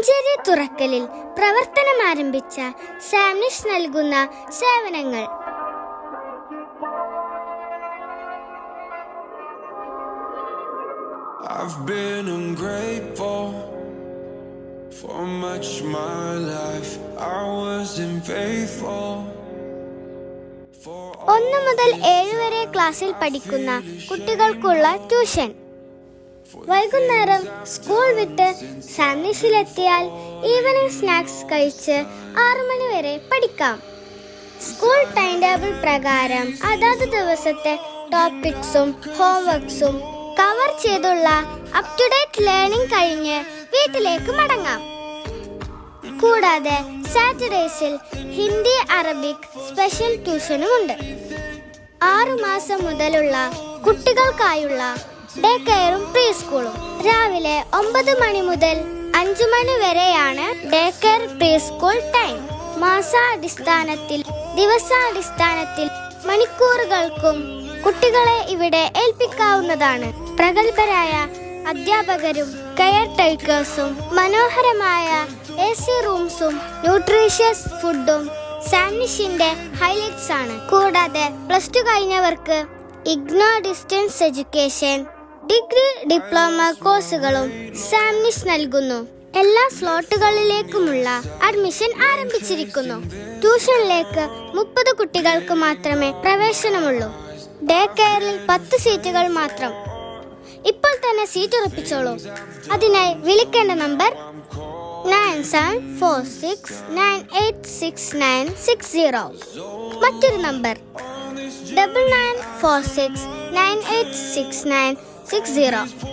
മഞ്ചേരി തുറക്കലിൽ പ്രവർത്തനം ആരംഭിച്ച സാംനിഷ് നൽകുന്ന സേവനങ്ങൾ. I've been ungrateful for much my life. I wasn't faithful. 1 മുതൽ 7 വരെ ക്ലാസ്സിൽ പഠിക്കുന്ന കുട്ടികൾക്കുള്ള ട്യൂഷൻ. വൈകുന്നേരം സ്കൂൾ വിട്ട് സാംനിഷിലെത്തിയാൽ ഈവനിംഗ് സ്നാക്സ് കഴിച്ച് 6 മണി വരെ പഠിക്കാം. സ്കൂൾ ടൈം ടേബിൾ പ്രകാരം അതാത് ദിവസത്തെ ടോപ്പിക്സും ഹോംവർക്സും കവർ ചെയ്തുള്ള അപ് ടു ഡേറ്റ് ലേണിംഗ് കഴിഞ്ഞ് വീട്ടിലേക്ക് മടങ്ങാം. കൂടാതെ സാറ്റർഡേസിൽ ഹിന്ദി അറബിക് സ്പെഷ്യൽ ട്യൂഷനുമുണ്ട്. 6 മാസം മുതലുള്ള കുട്ടികൾക്കായുള്ള ഡേ കെയറും പ്രീ സ്കൂളും. രാവിലെ 9 മണി മുതൽ 5 മണി വരെയാണ് day care preschool time. മാസാടിസ്ഥാനത്തിൽ ദിവസാടിസ്ഥാനത്തിൽ മണിക്കൂറുകൾക്കും കുട്ടികളെ ഇവിടെ ഏൽപ്പിക്കാവുന്നതാണ്. പ്രഗത്ഭരായ അധ്യാപകരും കെയർ ടേക്കേഴ്സും മനോഹരമായ AC റൂംസും ന്യൂട്രീഷ്യസ് ഫുഡും സാംനിഷിന്റെ ഹൈലൈറ്റ്സ് ആണ്. കൂടാതെ +2 കഴിഞ്ഞവർക്ക് IGNOU distance education degree diploma കോഴ്സുകളും സാംനിഷ് നൽകുന്നു. എല്ലാ സ്ലോട്ടുകളിലേക്കുമുള്ള അഡ്മിഷൻ ആരംഭിച്ചിരിക്കുന്നു. ട്യൂഷനിലേക്ക് 30 കുട്ടികൾക്ക് മാത്രമേ പ്രവേശനമുള്ളൂ. ഡേ കെയറിൽ 10 സീറ്റുകൾ മാത്രം. ഇപ്പോൾ തന്നെ സീറ്റ് ഉറപ്പിച്ചോളൂ. അതിനായി വിളിക്കേണ്ട നമ്പർ 9746986960. മറ്റൊരു നമ്പർ 9946986960.